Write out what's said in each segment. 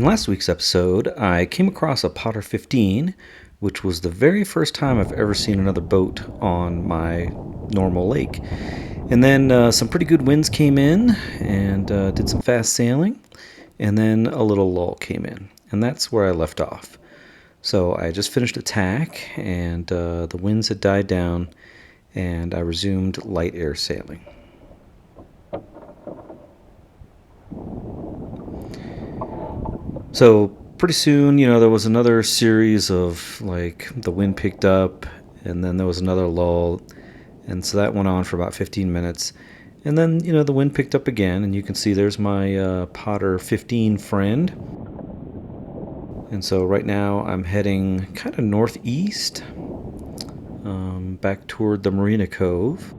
In last week's episode, I came across a Potter 15, which was the very first time I've ever seen another boat on my normal lake. And then some pretty good winds came in and did some fast sailing, and then a little lull came in, and that's where I left off. So I just finished a tack, and the winds had died down, and I resumed light air sailing. So pretty soon, there was another series of, the wind picked up, and then there was another lull, and so that went on for about 15 minutes. And then, the wind picked up again, and you can see there's my Potter 15 friend. And so right now I'm heading kind of northeast, back toward the Marina Cove.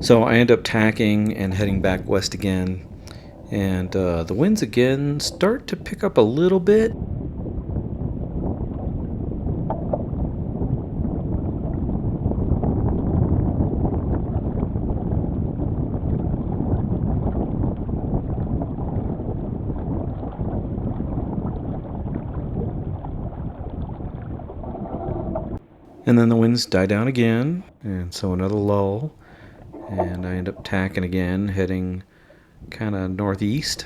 So I end up tacking and heading back west again, and the winds again start to pick up a little bit. And then the winds die down again, and so another lull. And I end up tacking again, heading kind of northeast.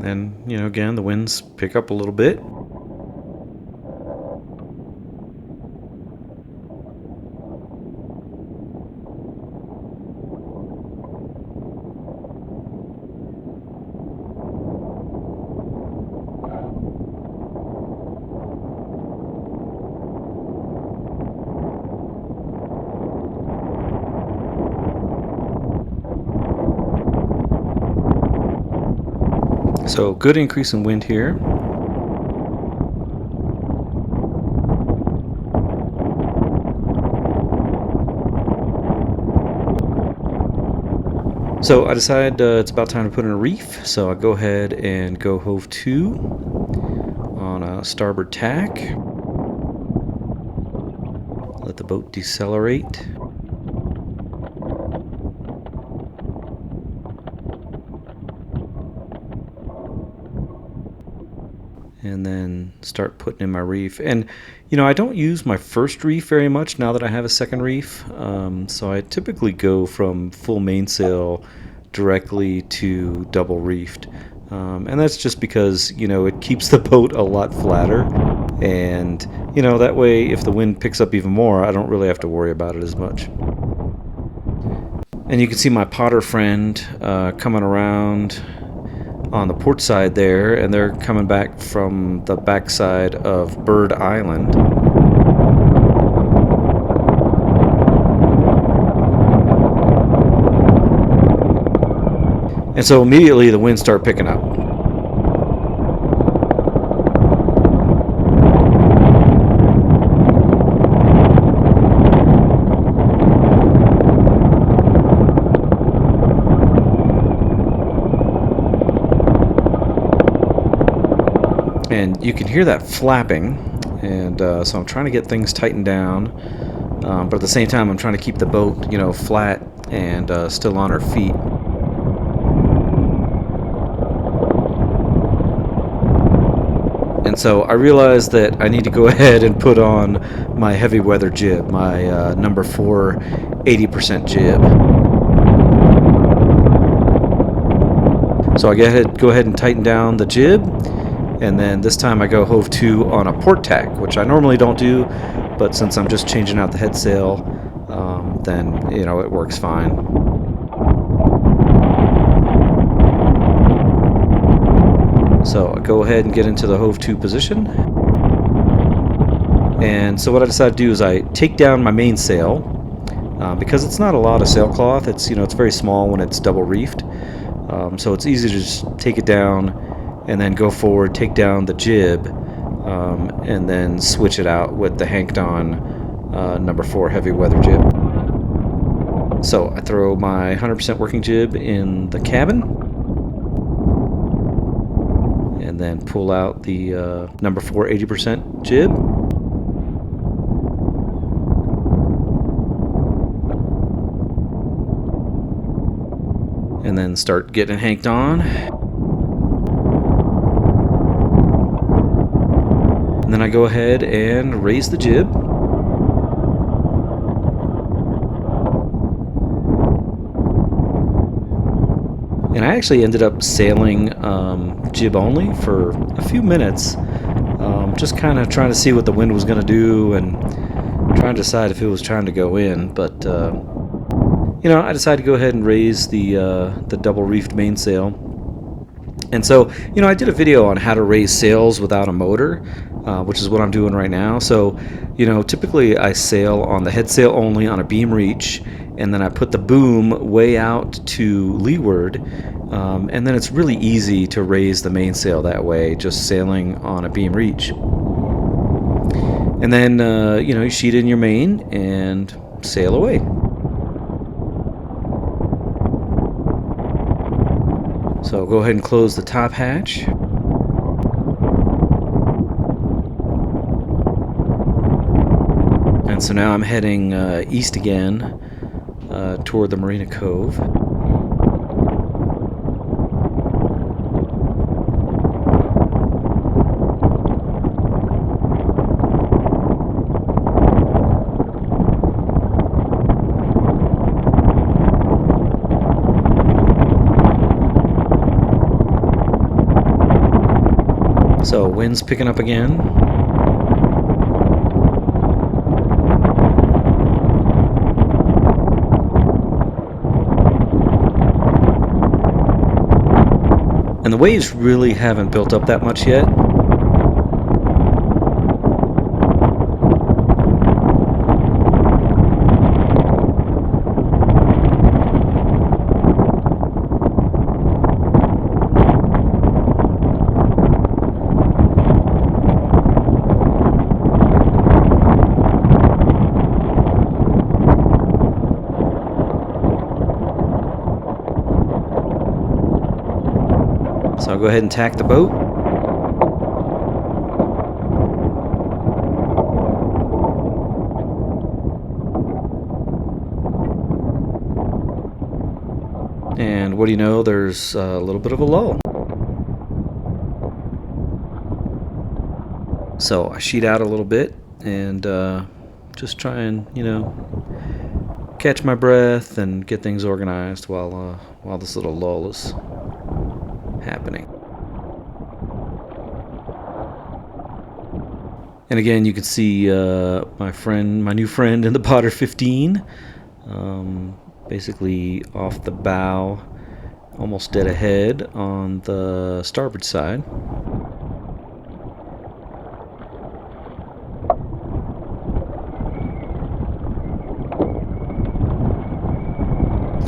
And then, again, the winds pick up a little bit. So good increase in wind here. So I decide it's about time to put in a reef, so I go ahead and go hove to on a starboard tack. Let the boat decelerate. And then start putting in my reef. And I don't use my first reef very much now that I have a second reef, so I typically go from full mainsail directly to double-reefed, and that's just because it keeps the boat a lot flatter, and that way if the wind picks up even more, I don't really have to worry about it as much. And you can see my Potter friend coming around on the port side there, and they're coming back from the backside of Bird Island. And so immediately the winds start picking up. And you can hear that flapping, and so I'm trying to get things tightened down, but at the same time I'm trying to keep the boat, flat and still on her feet. And so I realized that I need to go ahead and put on my heavy weather jib, my number 4 80% jib. So I go ahead and tighten down the jib. And then this time I go hove to on a port tack, which I normally don't do, but since I'm just changing out the head sail, then it works fine. So I go ahead and get into the hove to position. And so what I decide to do is I take down my mainsail, because it's not a lot of sailcloth. It's it's very small when it's double reefed, so it's easy to just take it down and then go forward, take down the jib, and then switch it out with the hanked on number 4 heavy weather jib. So I throw my 100% working jib in the cabin, and then pull out the number 4 80% jib. And then start getting hanked on. And then I go ahead and raise the jib. And I actually ended up sailing jib only for a few minutes, just kind of trying to see what the wind was going to do and trying to decide if it was trying to go in. But I decided to go ahead and raise the double-reefed mainsail. And so, I did a video on how to raise sails without a motor, which is what I'm doing right now. So, typically I sail on the head sail only on a beam reach, and then I put the boom way out to leeward, and then it's really easy to raise the mainsail that way, just sailing on a beam reach. And then, you sheet in your main and sail away. So go ahead and close the top hatch. And so now I'm heading east again toward the Marina Cove. So wind's picking up again. And the waves really haven't built up that much yet. So I'll go ahead and tack the boat. And what do you know, there's a little bit of a lull. So I sheet out a little bit and just try and, catch my breath and get things organized while this little lull is happening. And again, you can see my new friend in the Potter 15, basically off the bow, almost dead ahead on the starboard side.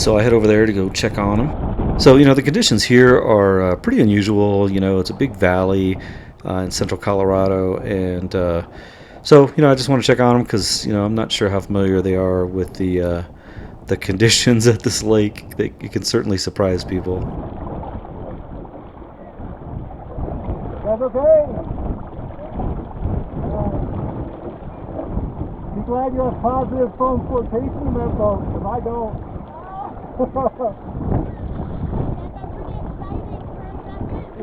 So I head over there to go check on him. So, the conditions here are pretty unusual. It's a big valley in central Colorado, and so, I just want to check on them because, I'm not sure how familiar they are with the conditions at this lake. It can certainly surprise people. That's okay. Be glad you have positive foam flotation in that boat, because I don't.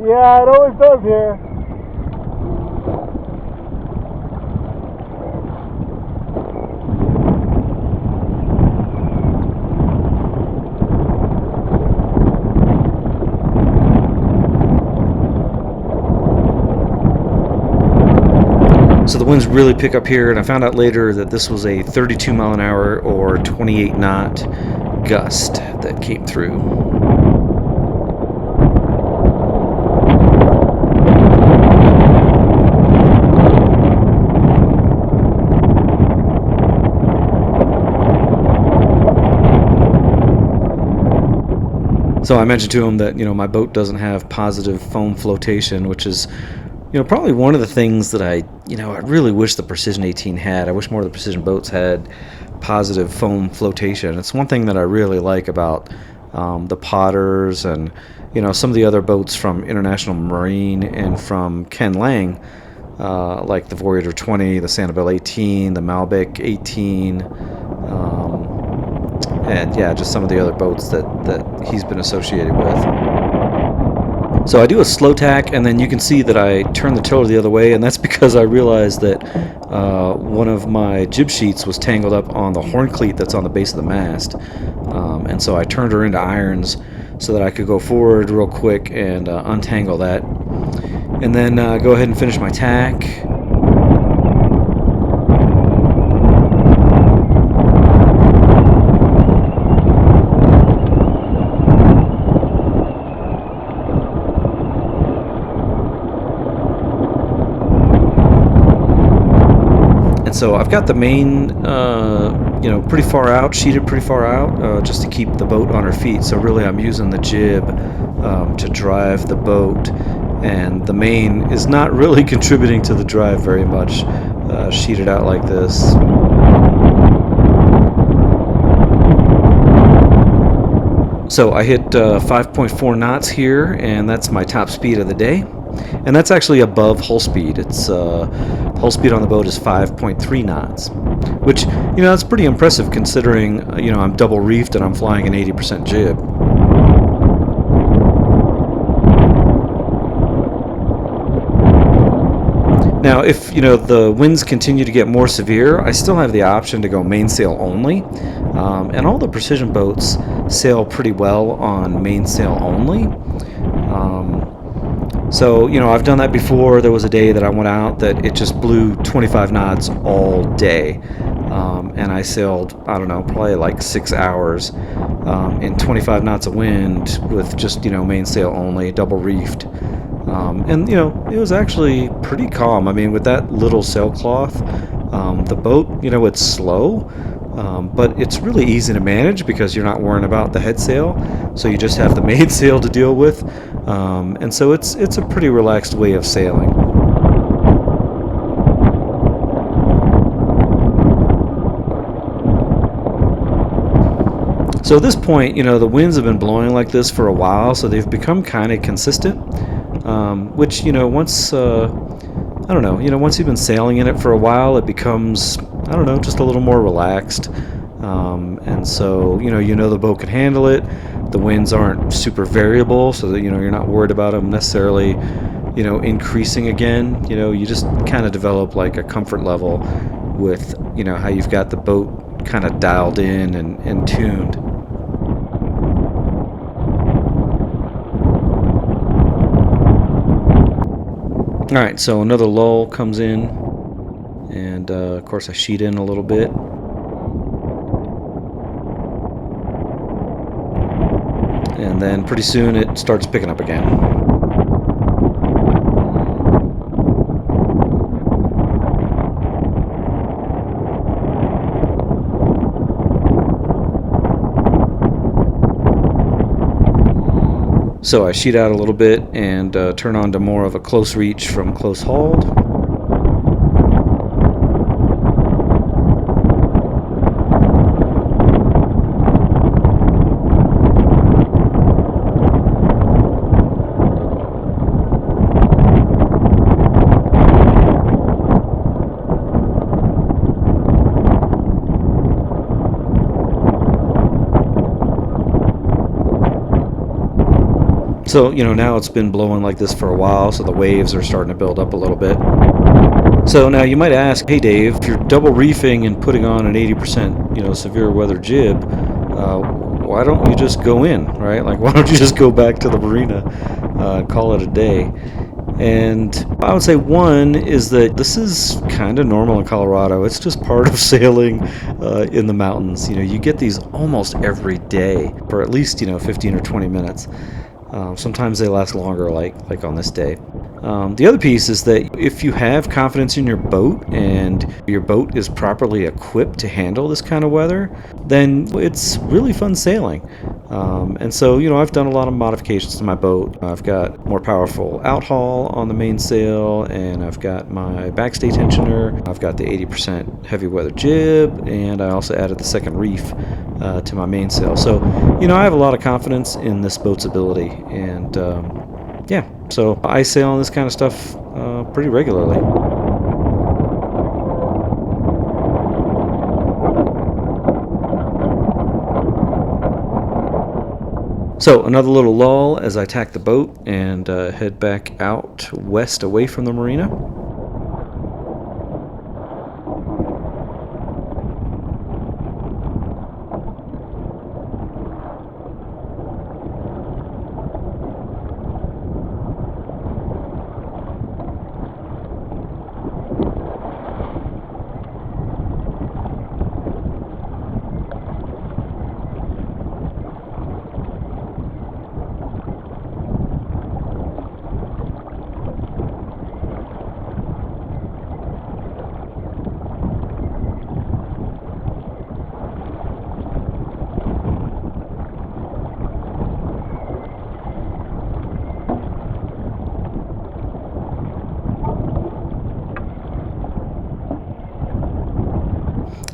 Yeah, it always does here. So the winds really pick up here, and I found out later that this was a 32 mile an hour or 28 knot gust that came through. So I mentioned to him that, my boat doesn't have positive foam flotation, which is, Probably one of the things that I really wish the Precision 18 had. I wish more of the Precision boats had positive foam flotation. It's one thing that I really like about the Potters and some of the other boats from International Marine and from Ken Lang, like the Voyager 20, the Sanibel 18, the Malbec 18, and yeah, just some of the other boats that he's been associated with. So I do a slow tack, and then you can see that I turn the tiller the other way, and that's because I realized that one of my jib sheets was tangled up on the horn cleat that's on the base of the mast. And so I turned her into irons so that I could go forward real quick and untangle that. And then go ahead and finish my tack. So I've got the main, pretty far out, sheeted pretty far out, just to keep the boat on her feet. So really I'm using the jib to drive the boat, and the main is not really contributing to the drive very much, sheeted out like this. So I hit 5.4 knots here, and that's my top speed of the day. And that's actually above hull speed. It's hull speed on the boat is 5.3 knots, which that's pretty impressive considering I'm double reefed and I'm flying an 80% jib. Now, if the winds continue to get more severe, I still have the option to go mainsail only, and all the Precision boats sail pretty well on mainsail only. So, I've done that before. There was a day that I went out that it just blew 25 knots all day. And I sailed, I don't know, probably like 6 hours in 25 knots of wind with just, mainsail only, double reefed. And, it was actually pretty calm. I mean, with that little sailcloth, the boat, it's slow. But it's really easy to manage because you're not worrying about the head sail, so you just have the mainsail to deal with, and so it's a pretty relaxed way of sailing. So at this point, the winds have been blowing like this for a while, so they've become kind of consistent, which once I don't know, once you've been sailing in it for a while, it becomes, I don't know, just a little more relaxed. And so, the boat can handle it. The winds aren't super variable, so that, you're not worried about them necessarily, increasing again. You just kind of develop like a comfort level with, how you've got the boat kind of dialed in and tuned. Alright, so another lull comes in, and of course I sheet in a little bit. And then pretty soon it starts picking up again. So I sheet out a little bit and turn on to more of a close reach from close hauled. So, now it's been blowing like this for a while, so the waves are starting to build up a little bit. So now you might ask, hey Dave, if you're double reefing and putting on an 80%, severe weather jib, why don't you just go in, right? Like, why don't you just go back to the marina and call it a day? And I would say one is that this is kind of normal in Colorado. It's just part of sailing in the mountains. You get these almost every day for at least 15 or 20 minutes. Sometimes they last longer, like on this day. The other piece is that if you have confidence in your boat and your boat is properly equipped to handle this kind of weather, then it's really fun sailing. And so, I've done a lot of modifications to my boat. I've got more powerful outhaul on the mainsail, and I've got my backstay tensioner. I've got the 80% heavy weather jib, and I also added the second reef to my mainsail. So, I have a lot of confidence in this boat's ability, and yeah, so I sail on this kind of stuff pretty regularly. So another little lull as I tack the boat and head back out west away from the marina.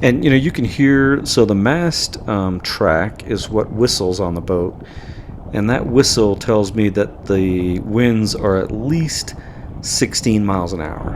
And you can hear, so the mast track is what whistles on the boat, and that whistle tells me that the winds are at least 16 miles an hour.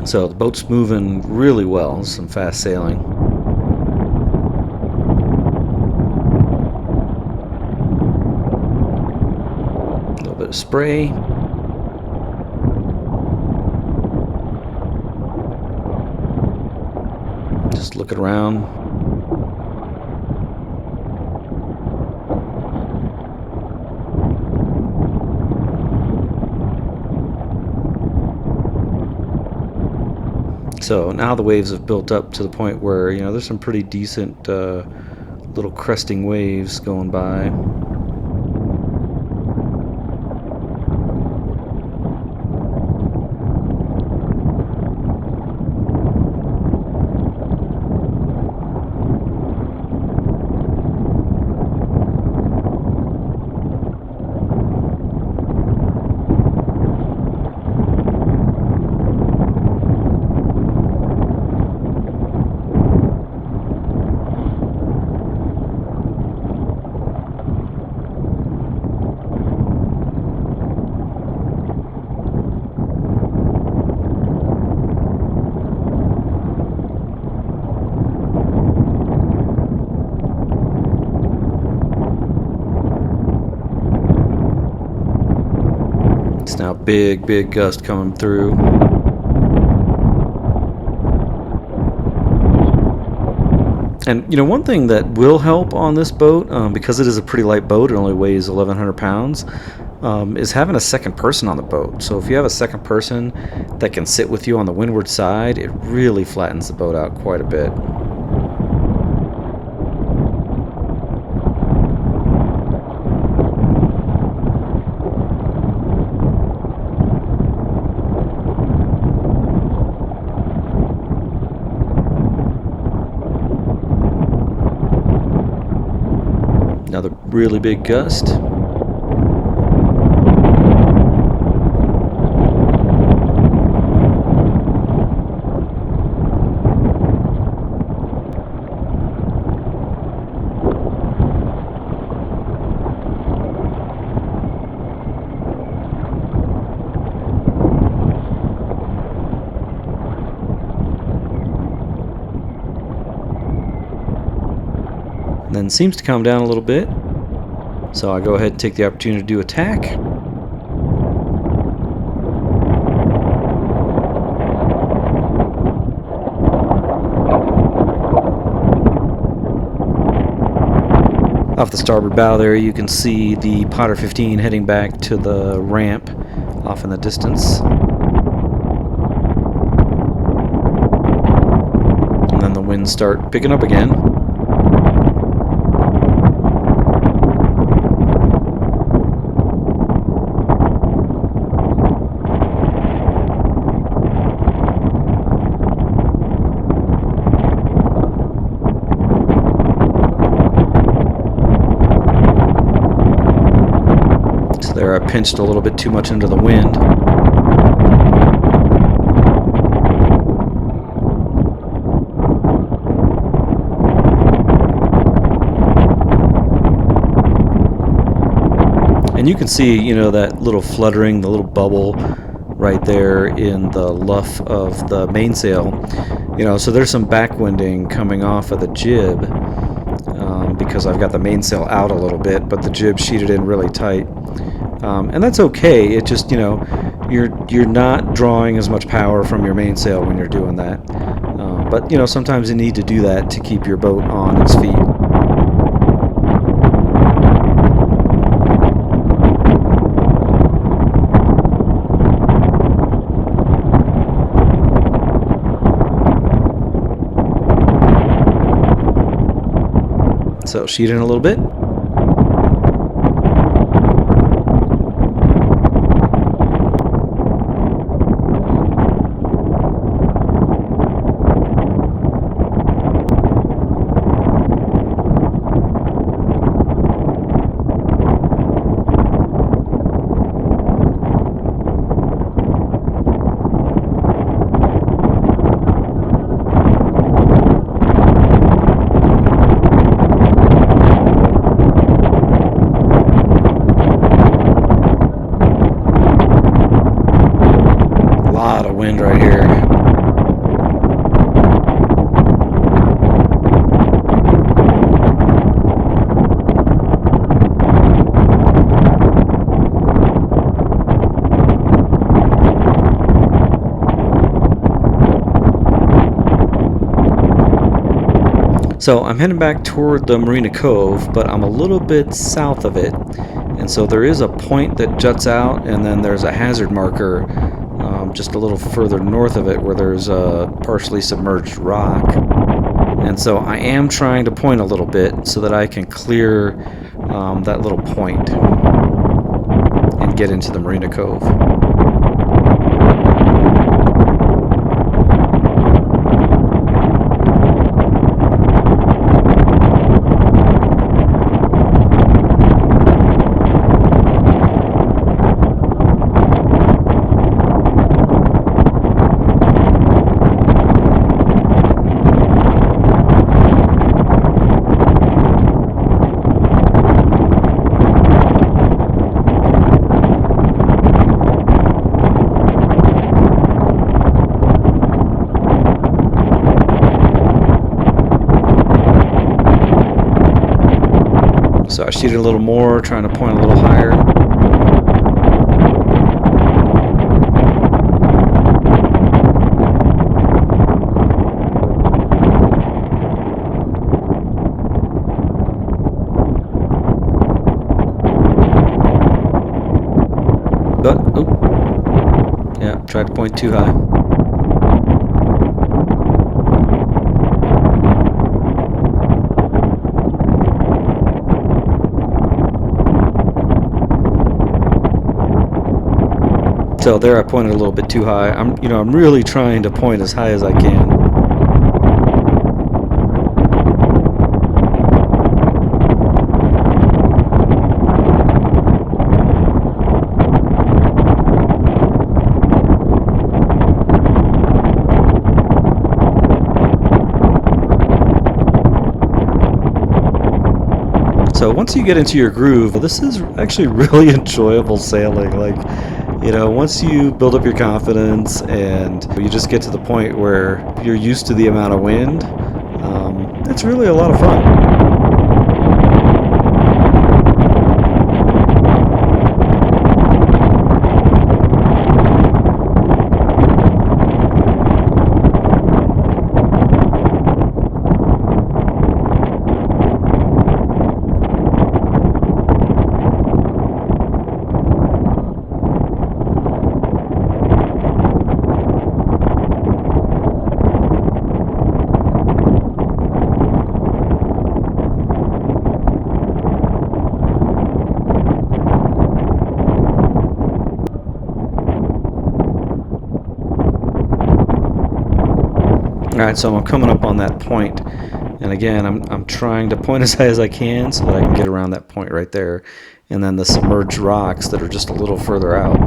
So the boat's moving really well, some fast sailing. A little bit of spray. Just looking around. So now the waves have built up to the point where, there's some pretty decent little cresting waves going by. It's now big gust coming through. And one thing that will help on this boat, because it is a pretty light boat, it only weighs 1,100 pounds, is having a second person on the boat. So if you have a second person that can sit with you on the windward side, it really flattens the boat out quite a bit. Another really big gust. And then seems to calm down a little bit. So I go ahead and take the opportunity to do a tack. Off the starboard bow there, you can see the Potter 15 heading back to the ramp off in the distance. And then the winds start picking up again. There, I pinched a little bit too much into the wind. And you can see, you know, that little fluttering, the little bubble right there in the luff of the mainsail. You know, so there's some backwinding coming off of the jib because I've got the mainsail out a little bit, but the jib sheeted in really tight. And that's okay. It just, you know, you're not drawing as much power from your mainsail when you're doing that. But, you know, sometimes you need to do that to keep your boat on its feet. So sheet in a little bit. Lot of wind right here. So I'm heading back toward the Marina Cove, but I'm a little bit south of it. And so there is a point that juts out, and then there's a hazard marker just a little further north of it where there's a partially submerged rock. And so I am trying to point a little bit so that I can clear that little point and get into the Marina Cove. So I sheeted a little more, trying to point a little higher. But, oh, yeah, tried to point too high. So there I pointed a little bit too high. I'm really trying to point as high as I can. So once you get into your groove, this is actually really enjoyable sailing. Like, you know, once you build up your confidence and you just get to the point where you're used to the amount of wind, it's really a lot of fun. Alright, so I'm coming up on that point, and again, I'm trying to point as high as I can so that I can get around that point right there, and then the submerged rocks that are just a little further out.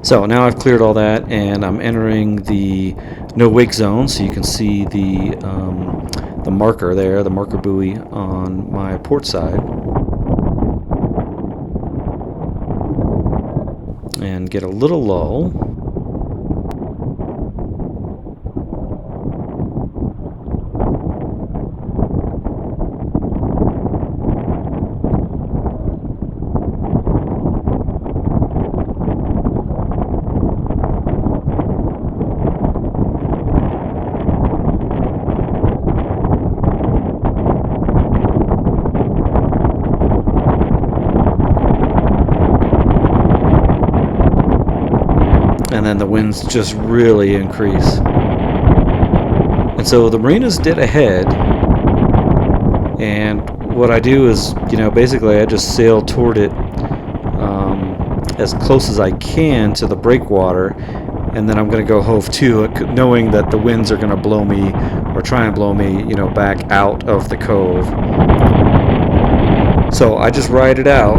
So now I've cleared all that, and I'm entering the no wake zone, so you can see the marker there, the marker buoy on my port side, and get a little lull. And then the winds just really increase. And so the marina's dead ahead, and what I do is, basically I just sail toward it as close as I can to the breakwater, and then I'm going to go hove to, knowing that the winds are going to blow me, or try and blow me, back out of the cove. So I just ride it out.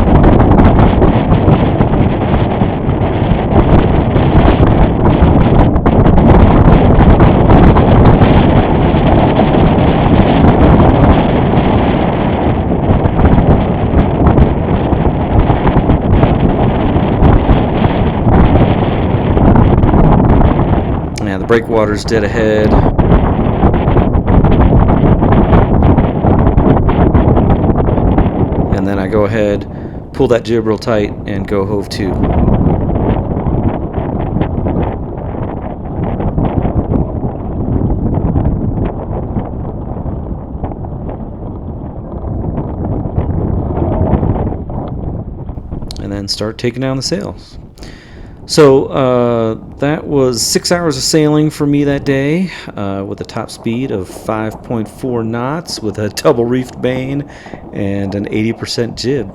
And the breakwater's dead ahead. And then I go ahead, pull that jib real tight, and go hove to. And then start taking down the sails. So that was 6 hours of sailing for me that day, with a top speed of 5.4 knots with a double-reefed main and an 80% jib.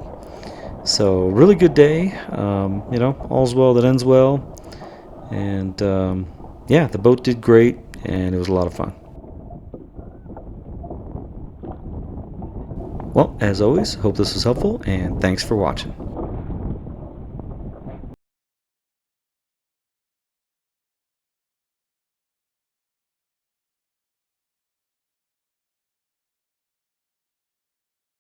So really good day. All's well that ends well. And yeah, the boat did great, and it was a lot of fun. Well, as always, hope this was helpful, and thanks for watching.